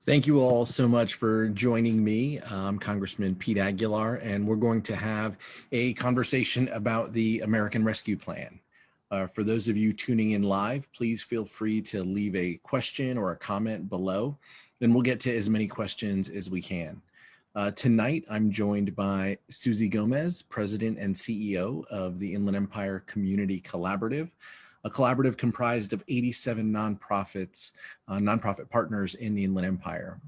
Thank you all so much for joining me. I'm Congressman Pete Aguilar, and we're going to have a conversation about the American Rescue Plan. For those of you tuning in live, please feel free to leave a question or a comment below, and we'll get to as many questions as we can. Tonight, I'm joined by Susie Gomez, President and CEO of the Inland Empire Community Collaborative, a collaborative comprised of 87 nonprofit partners in the Inland Empire,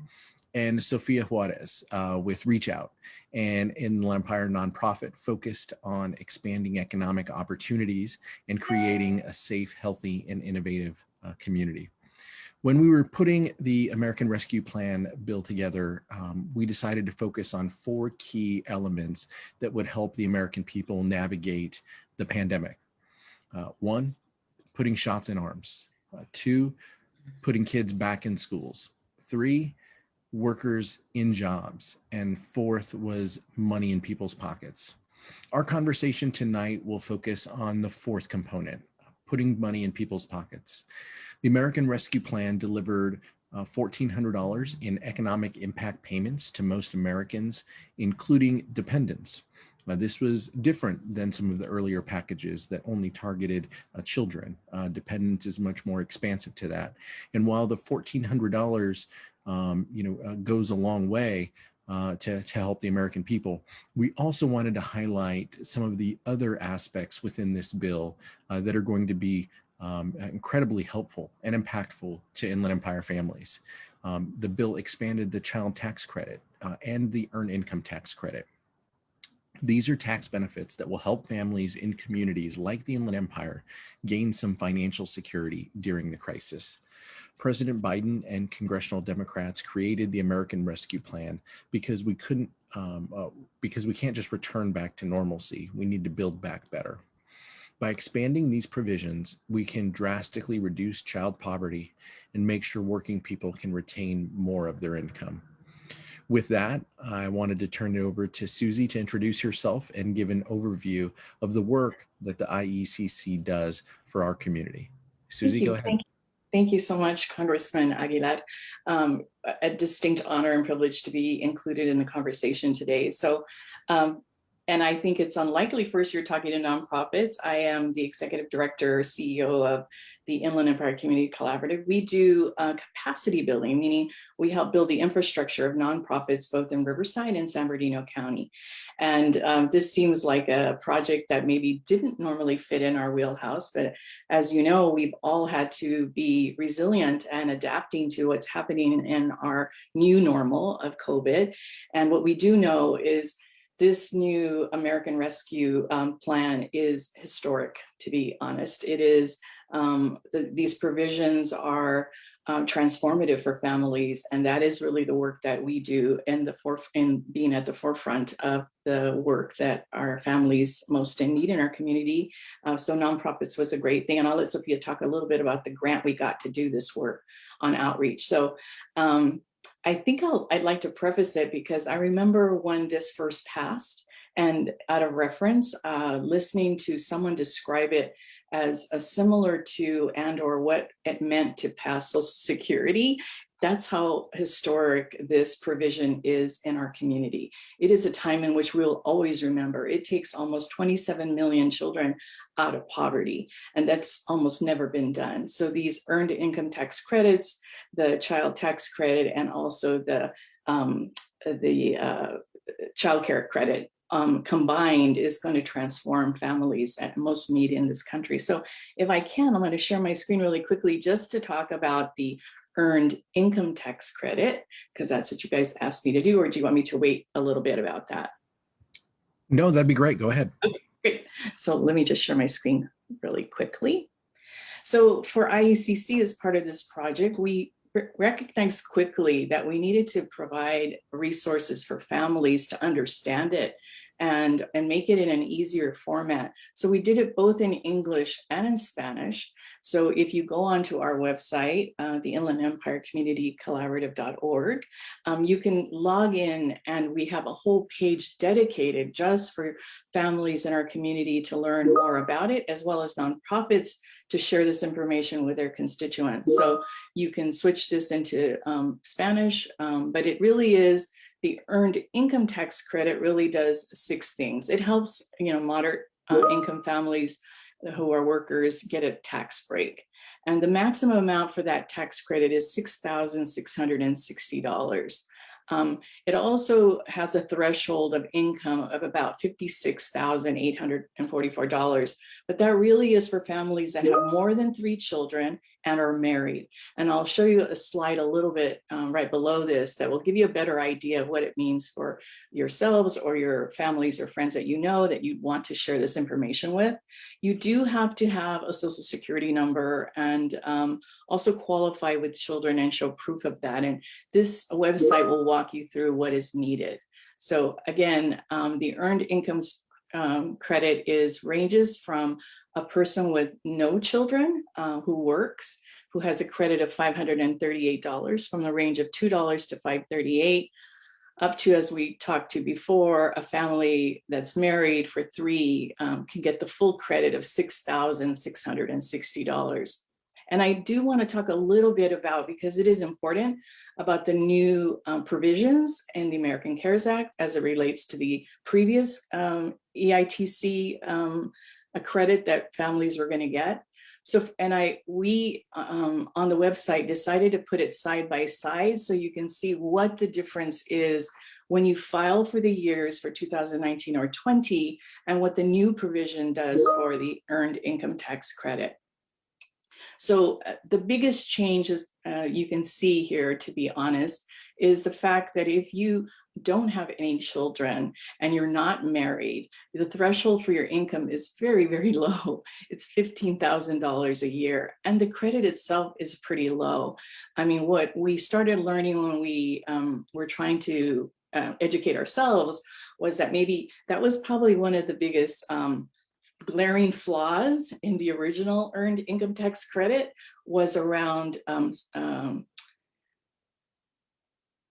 and Sophia Juarez with Reach Out, an Inland Empire nonprofit focused on expanding economic opportunities and creating a safe, healthy, and innovative community. When we were putting the American Rescue Plan bill together, we decided to focus on 4 key elements that would help the American people navigate the pandemic. 1, putting shots in arms. 2, putting kids back in schools. 3, workers in jobs. And 4th was money in people's pockets. Our conversation tonight will focus on the 4th component, putting money in people's pockets. The American Rescue Plan delivered $1,400 in economic impact payments to most Americans, including dependents. This was different than some of the earlier packages that only targeted children. Dependent is much more expansive to that. And while the $1,400 goes a long way to help the American people, we also wanted to highlight some of the other aspects within this bill that are going to be incredibly helpful and impactful to Inland Empire families. The bill expanded the child tax credit and the earned income tax credit. These are tax benefits that will help families in communities like the Inland Empire gain some financial security during the crisis. President Biden and congressional Democrats created the American Rescue Plan because we can't just return back to normalcy. We need to build back better. By expanding these provisions, we can drastically reduce child poverty and make sure working people can retain more of their income. With that, I wanted to turn it over to Susie to introduce herself and give an overview of the work that the IECC does for our community. Susie, go ahead. Thank you so much, Congressman Aguilar. A distinct honor and privilege to be included in the conversation today. And I think it's unlikely first you're talking to nonprofits. I am the executive director, CEO of the Inland Empire Community Collaborative. We do capacity building, meaning we help build the infrastructure of nonprofits both in Riverside and San Bernardino County. And this seems like a project that maybe didn't normally fit in our wheelhouse, but as you know, we've all had to be resilient and adapting to what's happening in our new normal of COVID. And what we do know is this new American Rescue Plan is historic, to be honest. It is, these provisions are transformative for families, and that is really the work that we do in being at the forefront of the work that our families most in need in our community. So nonprofits was a great thing, and I'll let Sophia talk a little bit about the grant we got to do this work on outreach. So I think I'd like to preface it because I remember when this first passed, and out of reference, listening to someone describe it as a similar to and or what it meant to pass Social Security. That's how historic this provision is in our community. It is a time in which we'll always remember. It takes almost 27 million children out of poverty, and that's almost never been done. So these earned income tax credits, the child tax credit, and also the child care credit combined is going to transform families at most need in this country. So if I can, I'm going to share my screen really quickly just to talk about the earned income tax credit, because that's what you guys asked me to do, or do you want me to wait a little bit about that? No, that'd be great. Go ahead. Okay, great. So let me just share my screen really quickly. So for IECC, as part of this project, we recognized quickly that we needed to provide resources for families to understand it and make it in an easier format. So we did it both in English and in Spanish. So if you go onto our website, the Inland Empire Community Collaborative.org, you can log in, and we have a whole page dedicated just for families in our community to learn more about it, as well as nonprofits to share this information with their constituents. So you can switch this into Spanish, but it really is, the earned income tax credit really does 6 things. It helps, moderate income families who are workers get a tax break. And the maximum amount for that tax credit is $6,660. It also has a threshold of income of about $56,844, but that really is for families that have more than 3 children and are married. And I'll show you a slide a little bit right below this that will give you a better idea of what it means for yourselves or your families or friends that that you want to share this information with. You do have to have a Social Security number and also qualify with children and show proof of that. And this website will walk you through what is needed. So again, the earned incomes credit ranges from a person with no children who works, who has a credit of $538, from the range of $2 to $538, up to, as we talked to before, a family that's married for 3 can get the full credit of $6,660. And I do want to talk a little bit about, because it is important, about the new provisions in the American CARES Act as it relates to the previous EITC a credit that families were going to get. So, and we on the website decided to put it side by side so you can see what the difference is when you file for the years for 2019 or 20, and what the new provision does for the earned income tax credit. So the biggest changes you can see here, to be honest, is the fact that if you don't have any children and you're not married, the threshold for your income is very, very low. It's $15,000 a year. And the credit itself is pretty low. I mean, what we started learning when we were trying to educate ourselves was that maybe that was probably one of the biggest glaring flaws in the original earned income tax credit, was around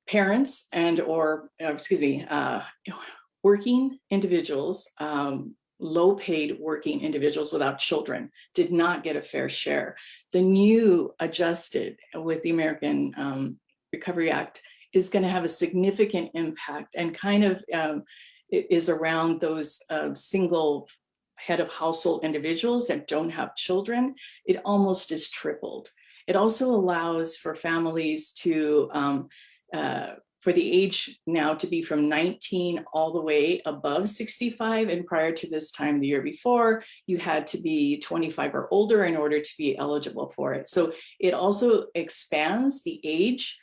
parents working individuals, low paid working individuals without children did not get a fair share. The new adjusted with the American Recovery Act is going to have a significant impact, and kind of is around those single head of household individuals that don't have children. It almost is tripled. It also allows for families to for the age now to be from 19 all the way above 65. And prior to this time, the year before, you had to be 25 or older in order to be eligible for it. So it also expands the age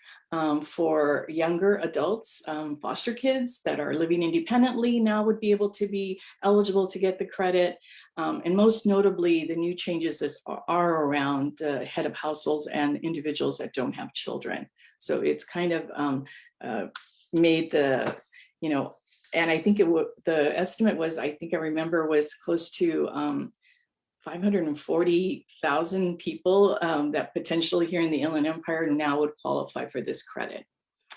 for younger adults. Foster kids that are living independently now would be able to be eligible to get the credit. And most notably, the new changes are around the head of households and individuals that don't have children. So it's kind of made the, and I think the estimate was, I think I remember, was close to 540,000 people that potentially here in the Inland Empire now would qualify for this credit.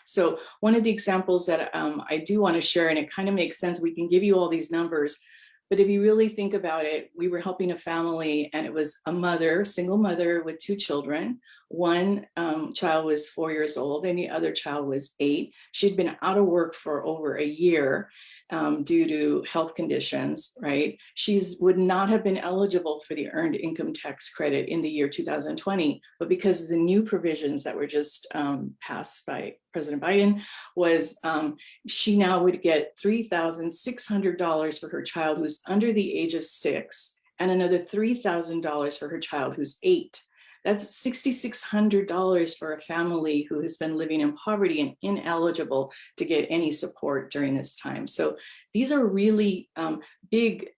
So one of the examples that I do want to share, and it kind of makes sense, we can give you all these numbers, but if you really think about it, we were helping a family, and it was a mother, single mother with 2 children. One child was 4 years old and the other child was 8. She'd been out of work for over a year due to health conditions, right? She would not have been eligible for the earned income tax credit in the year 2020, but because of the new provisions that were just passed by President Biden, was she now would get $3,600 for her child who's under the age of 6, and another $3,000 for her child who's 8. That's $6,600 for a family who has been living in poverty and ineligible to get any support during this time. So these are really big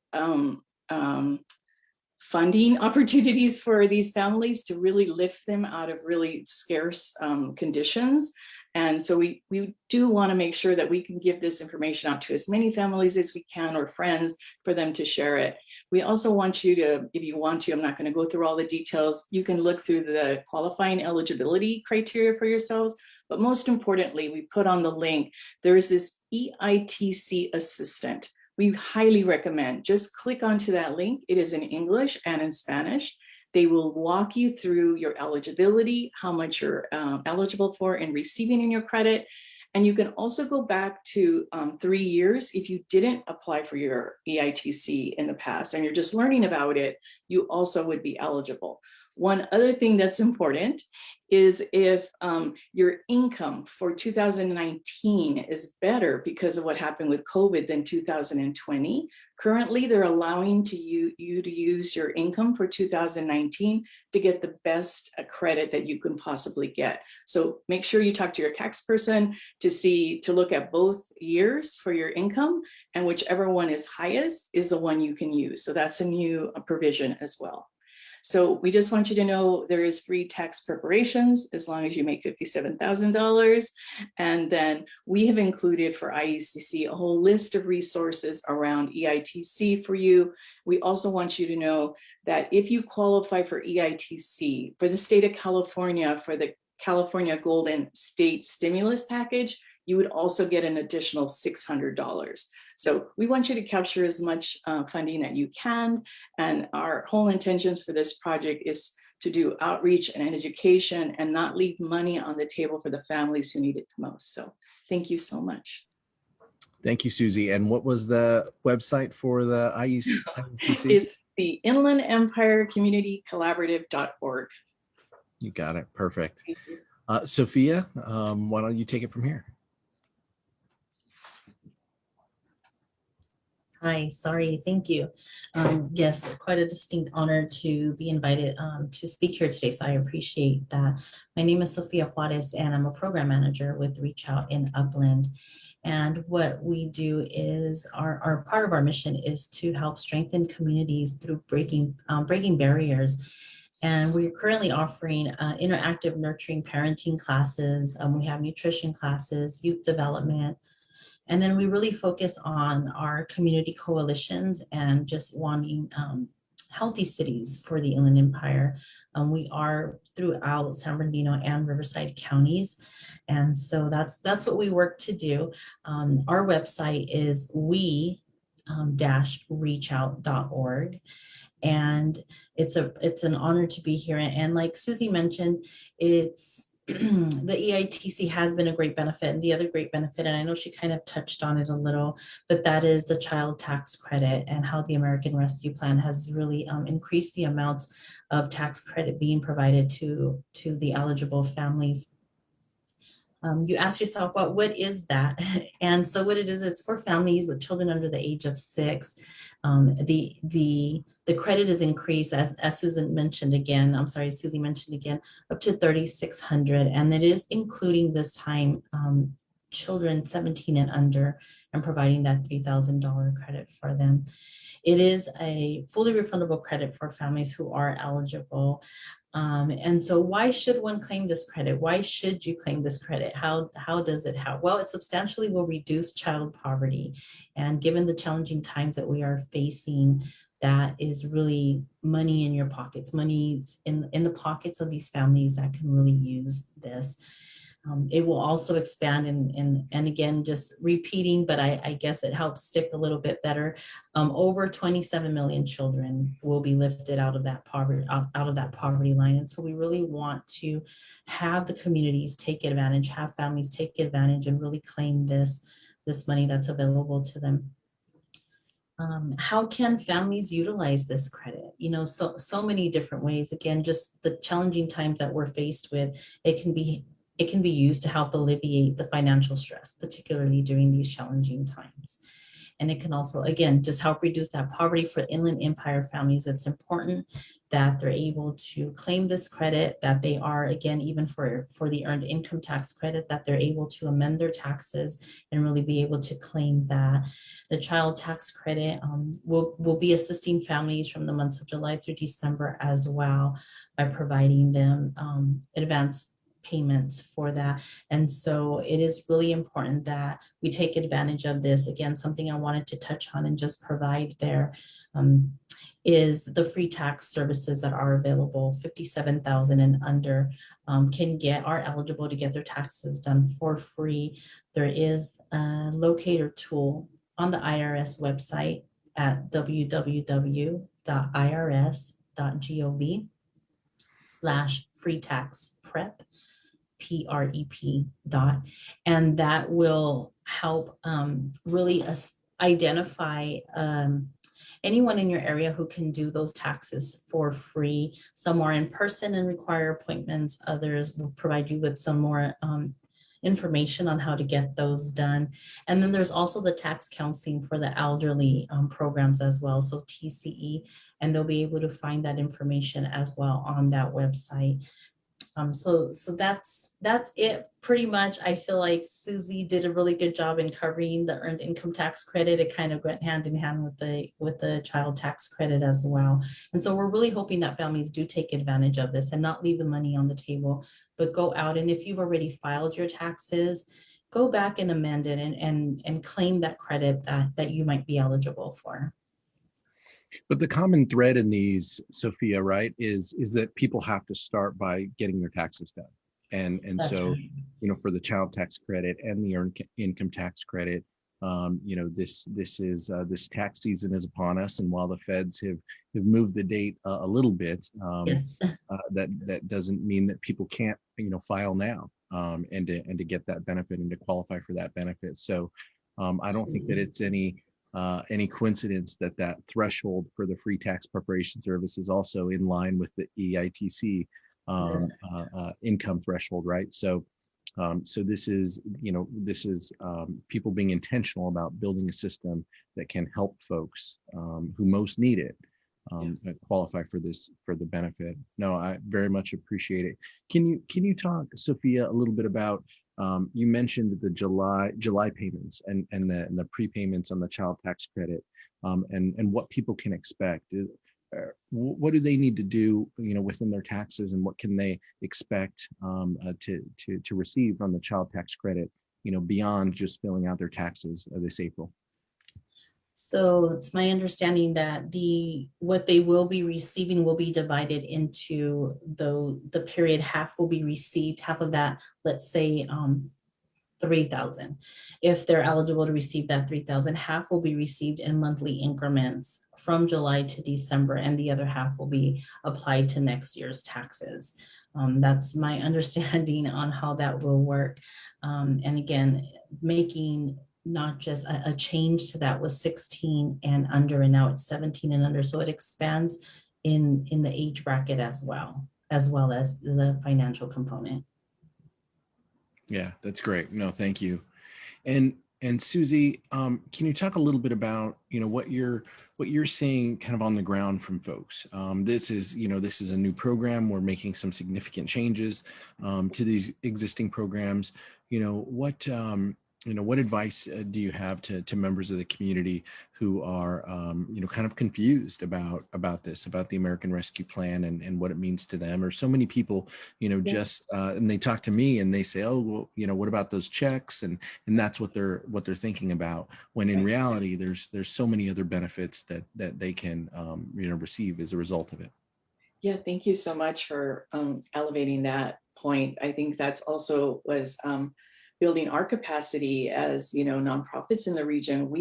funding opportunities for these families to really lift them out of really scarce conditions. And so we do want to make sure that we can give this information out to as many families as we can, or friends, for them to share it. We also want you to, if you want to, I'm not going to go through all the details, you can look through the qualifying eligibility criteria for yourselves. But most importantly, we put on the link, there's this EITC assistant. We highly recommend just click onto that link. It is in English and in Spanish. They will walk you through your eligibility, how much you're eligible for and receiving in your credit. And you can also go back to 3 years. If you didn't apply for your EITC in the past and you're just learning about it, you also would be eligible. One other thing that's important is if your income for 2019 is better because of what happened with COVID than 2020. Currently, they're allowing you to use your income for 2019 to get the best credit that you can possibly get. So make sure you talk to your tax person to look at both years for your income, and whichever one is highest is the one you can use. So that's a new provision as well. So we just want you to know there is free tax preparations as long as you make $57,000. And then we have included for IECC a whole list of resources around EITC for you. We also want you to know that if you qualify for EITC for the state of California, for the California Golden State Stimulus Package, you would also get an additional $600. So we want you to capture as much funding that you can. And our whole intentions for this project is to do outreach and education and not leave money on the table for the families who need it the most. So thank you so much. Thank you, Susie. And what was the website for the IECC? It's the Inland Empire Community Collaborative.org. You got it. Perfect. Sophia, why don't you take it from here? Hi, sorry, thank you. Yes, quite a distinct honor to be invited to speak here today, so I appreciate that. My name is Sophia Juarez, and I'm a program manager with Reach Out in Upland. And what we do is, our part of our mission is to help strengthen communities through breaking barriers. And we're currently offering interactive nurturing parenting classes. We have nutrition classes, youth development. And then we really focus on our community coalitions and just wanting healthy cities for the Inland Empire. We are throughout San Bernardino and Riverside counties. And so that's what we work to do. Our website is we-reachout.org. And it's an honor to be here. And like Susie mentioned, it's the EITC has been a great benefit, and the other great benefit, and I know she kind of touched on it a little, but that is the child tax credit, and how the American Rescue Plan has really increased the amounts of tax credit being provided to the eligible families. You ask yourself, what is that? And so what it is, it's for families with children under the age of 6. The credit is increased, as Susan mentioned again, I'm sorry, Susie mentioned again, up to $3,600. And it is including this time children 17 and under, and providing that $3,000 credit for them. It is a fully refundable credit for families who are eligible. And so why should one claim this credit? Why should you claim this credit? How does it help? Well, it substantially will reduce child poverty. And given the challenging times that we are facing, that is really money in your pockets, money in the pockets of these families that can really use this. It will also expand and again, just repeating, but I guess it helps stick a little bit better. Over 27 million children will be lifted out of that poverty line. And so we really want to have the communities take advantage, have families take advantage, and really claim this money that's available to them. How can families utilize this credit? You know, so many different ways. Again, just the challenging times that we're faced with, it can be used to help alleviate the financial stress, particularly during these challenging times. And it can also, again, just help reduce that poverty for Inland Empire families. It's important that they're able to claim this credit, that they are, again, even for the earned income tax credit, that they're able to amend their taxes and really be able to claim that. The child tax credit will be assisting families from the months of July through December as well, by providing them advanced payments for that. And so it is really important that we take advantage of this. Again, something I wanted to touch on and just provide there is the free tax services that are available. 57,000 and under are eligible to get their taxes done for free. There is a locator tool on the IRS website at www.irs.gov/free tax prep, PREP dot, and that will help really identify anyone in your area who can do those taxes for free. Some are in person and require appointments. Others will provide you with some more information on how to get those done. And then there's also the tax counseling for the elderly programs as well, so TCE, and they'll be able to find that information as well on that website. So that's it pretty much. I feel like Susie did a really good job in covering the earned income tax credit. It kind of went hand in hand with the child tax credit as well. And so we're really hoping that families do take advantage of this and not leave the money on the table, but go out, and if you've already filed your taxes, go back and amend it and claim that credit that you might be eligible for. But the common thread in these, Sophia, right, is that people have to start by getting their taxes done. And That's so, right. you know, for the child tax credit and the earned income tax credit, you know, this tax season is upon us. And while the feds have moved the date a little bit, Yes. that doesn't mean that people can't, you know, file now and to get that benefit and to qualify for that benefit. So I don't think that it's any coincidence that threshold for the free tax preparation service is also in line with the EITC income threshold, right? So, so this is, you know, people being intentional about building a system that can help folks who most need it qualify for the benefit. No, I very much appreciate it. Can you talk, Sophia, a little bit about you mentioned the July payments and the prepayments on the child tax credit, and what people can expect. What do they need to do, you know, within their taxes, and what can they expect to receive from the child tax credit, you know, beyond just filling out their taxes this April? So it's my understanding that what they will be receiving will be divided into the period. Half will be received, half of that, let's say 3,000. If they're eligible to receive that 3,000, half will be received in monthly increments from July to December, and the other half will be applied to next year's taxes. That's my understanding on how that will work. And again, making not just a change to that was 16 and under, and now it's 17 and under. So it expands in the age bracket as well as the financial component. Yeah, that's great. No, thank you. And Susie, can you talk a little bit about, you know, what you're seeing kind of on the ground from folks? This is a new program. We're making some significant changes to these existing programs. What advice do you have to members of the community who are, kind of confused about the American Rescue Plan and what it means to them? Or so many people, and they talk to me and they say, oh, well, what about those checks? And that's what they're thinking about. When in reality, there's so many other benefits that they can, receive as a result of it. Yeah, thank you so much for elevating that point. I think that's also was building our capacity as, nonprofits in the region.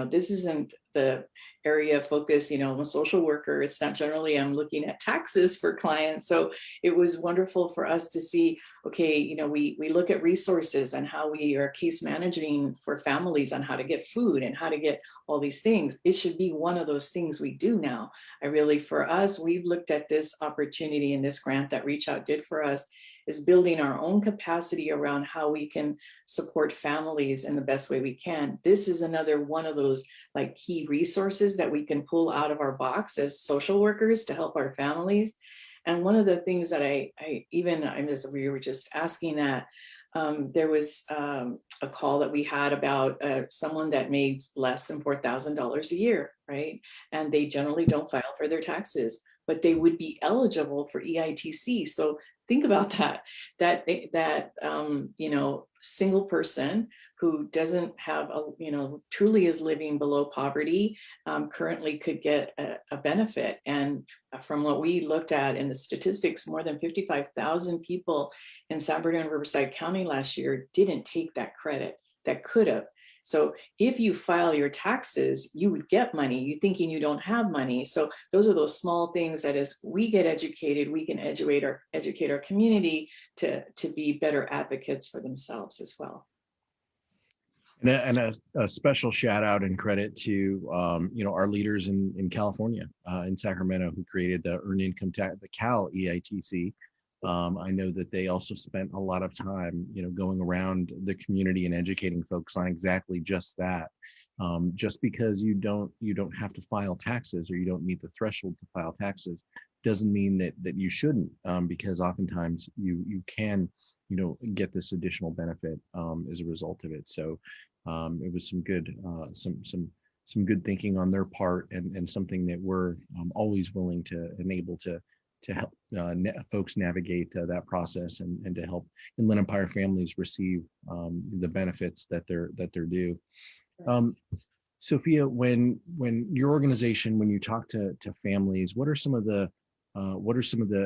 This isn't the area of focus, I'm a social worker. It's not generally, I'm looking at taxes for clients. So it was wonderful for us to see, okay, we look at resources and how we are case managing for families on how to get food and how to get all these things. It should be one of those things we do now. For us, we've looked at this opportunity and this grant that Reach Out did for us is building our own capacity around how we can support families in the best way we can. This is another one of those key resources that we can pull out of our box as social workers to help our families. And one of the things that as we were just asking that, there was a call that we had about someone that made less than $4,000 a year, right? And they generally don't file for their taxes, but they would be eligible for EITC. So think about that single person who doesn't have truly is living below poverty, currently could get a benefit. And from what we looked at in the statistics, more than 55,000 people in San Bernardino and Riverside County last year didn't take that credit that could have. So if you file your taxes, you would get money. You thinking you don't have money. So those are those small things that as we get educated, we can educate our community to be better advocates for themselves as well. And a special shout out and credit to our leaders in California, in Sacramento, who created the Earned Income Tax, the Cal EITC. I know that they also spent a lot of time, going around the community and educating folks on exactly just that. Just because you don't have to file taxes, or you don't meet the threshold to file taxes, doesn't mean that you shouldn't, because oftentimes you can, get this additional benefit as a result of it. So it was some good good thinking on their part, and something that we're always willing to enable to help folks navigate that process, and to help Inland Empire families receive the benefits that they're due. Sophia, when your organization, when you talk to families, what are some of the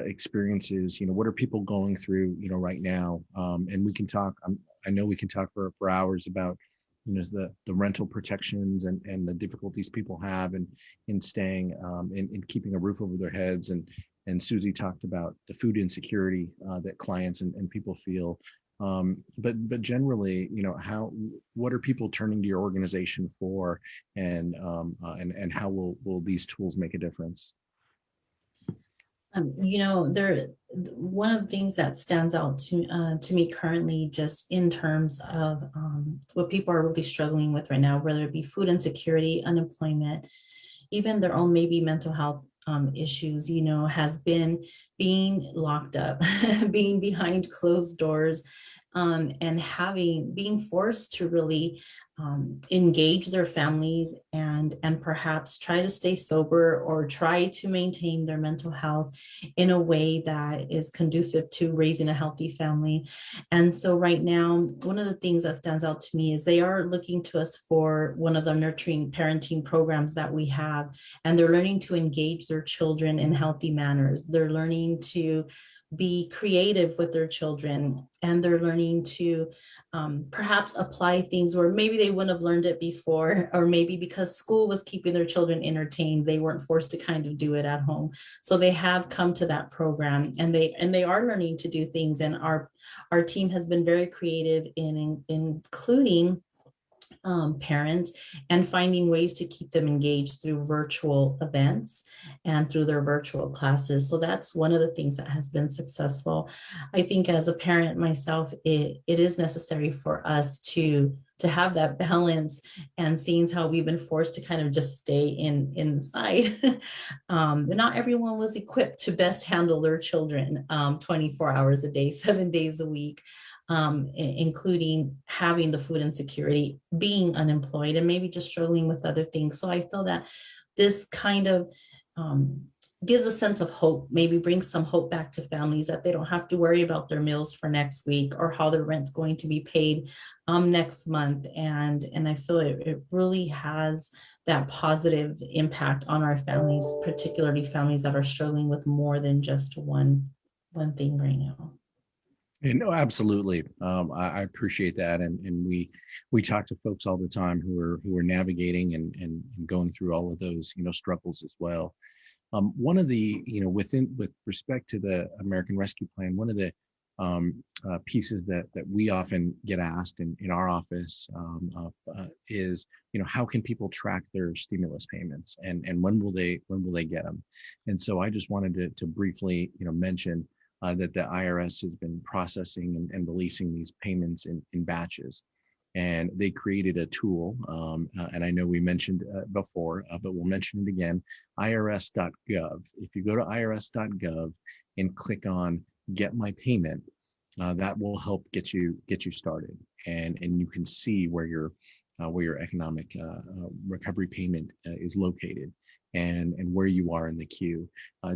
experiences? What are people going through, right now? And we can talk. I know we can talk for hours about the rental protections and the difficulties people have in staying, in keeping a roof over their heads, and Susie talked about the food insecurity that clients and people feel. But generally, what are people turning to your organization for, and how will these tools make a difference? One of the things that stands out to me currently, just in terms of what people are really struggling with right now, whether it be food insecurity, unemployment, even their own maybe mental health issues, has been being locked up, being behind closed doors, and being forced to really engage their families and perhaps try to stay sober, or try to maintain their mental health in a way that is conducive to raising a healthy family. And so right now, one of the things that stands out to me is they are looking to us for one of the nurturing parenting programs that we have, and they're learning to engage their children in healthy manners. They're learning to be creative with their children, and they're learning to perhaps apply things where maybe they wouldn't have learned it before, or maybe because school was keeping their children entertained, they weren't forced to kind of do it at home. So they have come to that program, and they are learning to do things. And our team has been very creative in including parents, and finding ways to keep them engaged through virtual events and through their virtual classes. So that's one of the things that has been successful. I think as a parent myself, it is necessary for us to have that balance, and seeing how we've been forced to kind of just stay inside. Not everyone was equipped to best handle their children 24 hours a day, 7 days a week. Including having the food insecurity, being unemployed, and maybe just struggling with other things. So I feel that this kind of gives a sense of hope, maybe brings some hope back to families, that they don't have to worry about their meals for next week, or how their rent's going to be paid next month. And I feel it really has that positive impact on our families, particularly families that are struggling with more than just one thing right now. No, absolutely. I appreciate that, and we talk to folks all the time who are navigating and going through all of those struggles as well. One of the with respect to the American Rescue Plan, one of the pieces that we often get asked in our office is how can people track their stimulus payments, and when will they get them? And so I just wanted to briefly mention that the IRS has been processing and releasing these payments in batches. And they created a tool, and I know we mentioned before, but we'll mention it again, irs.gov. If you go to irs.gov and click on Get My Payment, that will help get you started. And you can see where your where your economic recovery payment is located, and where you are in the queue.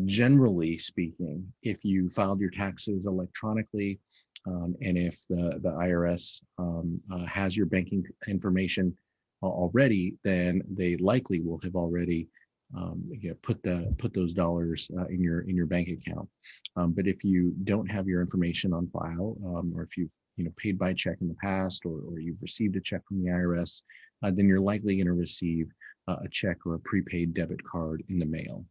Generally speaking, if you filed your taxes electronically, and if the IRS has your banking information already, then they likely will have already put those dollars in your bank account. But if you don't have your information on file, or if you've paid by check in the past, or you've received a check from the IRS, then you're likely going to receive a check or a prepaid debit card in the mail.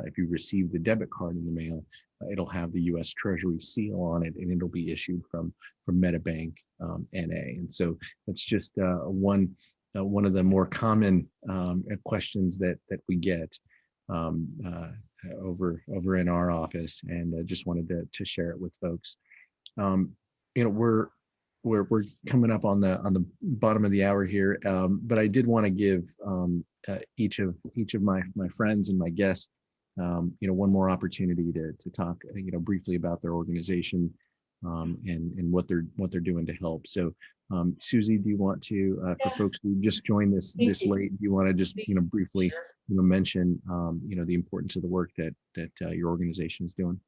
If you receive the debit card in the mail, it'll have the U.S. Treasury seal on it, and it'll be issued from MetaBank NA. And so that's just one of the more common questions that we get over in our office, and just wanted to share it with folks. We're coming up on the bottom of the hour here, but I did want to give each of my friends and my guests one more opportunity to talk briefly about their organization, and what they're doing to help. So Susie, do you want to, for folks who just joined this late, do you want to just briefly mention the importance of the work that your organization is doing?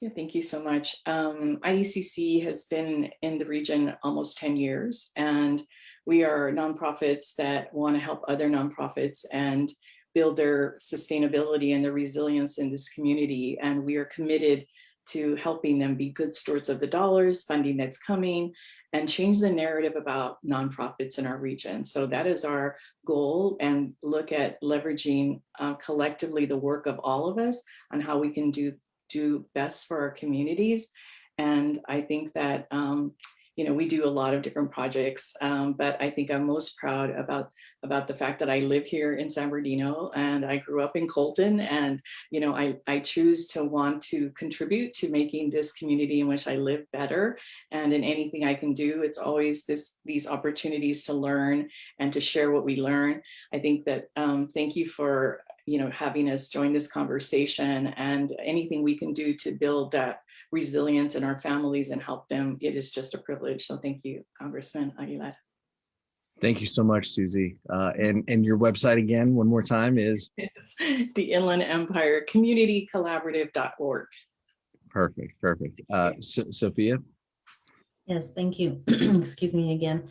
Yeah, thank you so much. IECC has been in the region almost 10 years, and we are nonprofits that want to help other nonprofits and build their sustainability and their resilience in this community. And we are committed to helping them be good stewards of the dollars, funding that's coming, and change the narrative about nonprofits in our region. So that is our goal, and look at leveraging collectively the work of all of us on how we can do best for our communities. And I think that we do a lot of different projects, but I think I'm most proud about the fact that I live here in San Bernardino, and I grew up in Colton, and I choose to want to contribute to making this community in which I live better. And in anything I can do, it's always these opportunities to learn and to share what we learn. I think that thank you for having us join this conversation, and anything we can do to build that resilience in our families and help them, it is just a privilege. So thank you, Congressman Aguilar. Thank you so much, Susie. And your website again, one more time, is? It's the Inland Empire Community Collaborative.org. Perfect. Sophia? Yes, thank you. Excuse me again.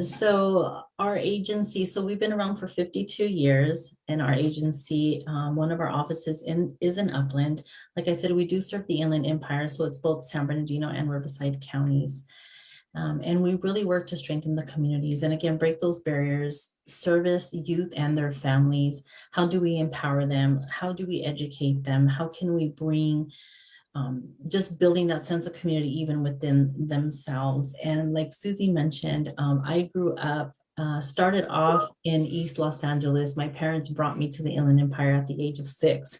So our agency, so we've been around for 52 years, and our agency, one of our offices is in Upland. Like I said, we do serve the Inland Empire, so it's both San Bernardino and Riverside counties. And we really work to strengthen the communities and, again, break those barriers, service youth and their families. How do we empower them? How do we educate them? How can we bring just building that sense of community even within themselves? And like Susie mentioned, I grew up, started off in East Los Angeles. My parents brought me to the Inland Empire at the age of 6.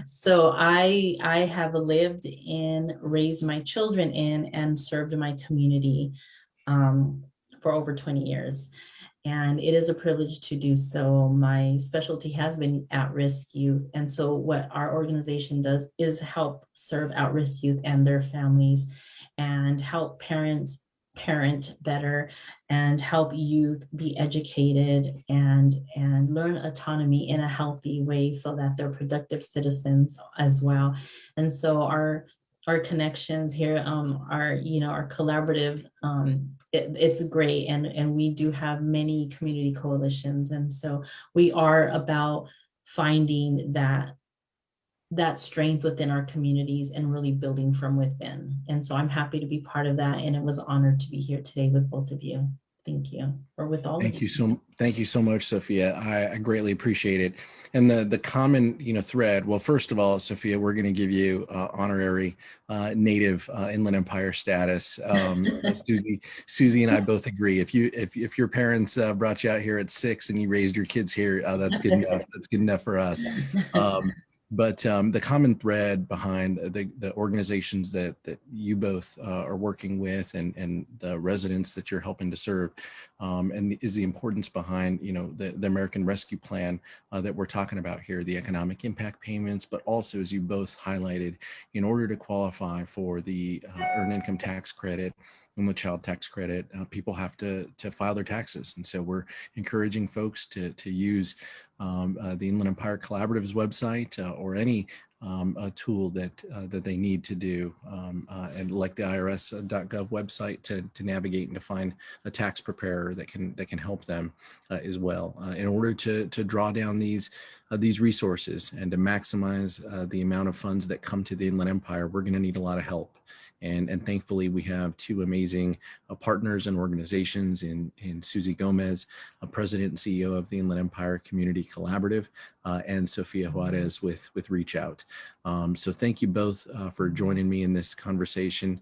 So I have lived in, raised my children in, and served my community for over 20 years. And it is a privilege to do so. My specialty has been at-risk youth. And so what our organization does is help serve at-risk youth and their families, and help parents parent better, and help youth be educated and learn autonomy in a healthy way so that they're productive citizens as well. And so our connections here our collaborative, it's great, and we do have many community coalitions, and so we are about finding that strength within our communities and really building from within. And so I'm happy to be part of that, and it was an honor to be here today with both of you. Thank you, or with all Thank of you. Thank you so much, Sophia. I greatly appreciate it. And the common thread. Well, first of all, Sophia, we're going to give you honorary native Inland Empire status. Susie and I both agree. If your parents brought you out here at 6 and you raised your kids here, that's good enough. That's good enough for us. But the common thread behind the organizations that you both are working with, and the residents that you're helping to serve, and is the importance behind the American Rescue Plan that we're talking about here, the economic impact payments, but also, as you both highlighted, in order to qualify for the earned income tax credit on the child tax credit, people have to file their taxes. And so we're encouraging folks to use the Inland Empire Collaborative's website or any a tool that they need to do, and like the IRS.gov website to navigate and to find a tax preparer that can help them as well in order to draw down these resources and to maximize the amount of funds that come to the Inland Empire. We're going to need a lot of help. And thankfully, we have two amazing partners and organizations in Susie Gomez, President and CEO of the Inland Empire Community Collaborative, and Sofia Juarez with Reach Out. So thank you both for joining me in this conversation.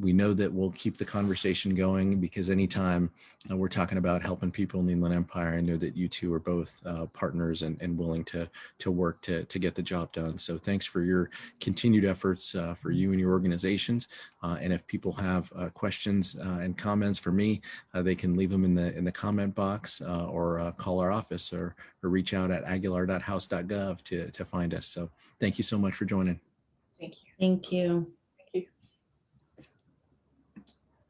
We know that we'll keep the conversation going because anytime we're talking about helping people in the Inland Empire, I know that you two are both partners and willing to work to get the job done. So thanks for your continued efforts for you and your organizations. And if people have questions and comments for me, they can leave them in the comment box or call our office or reach out at aguilar.house.gov to find us. So thank you so much for joining. Thank you. Thank you.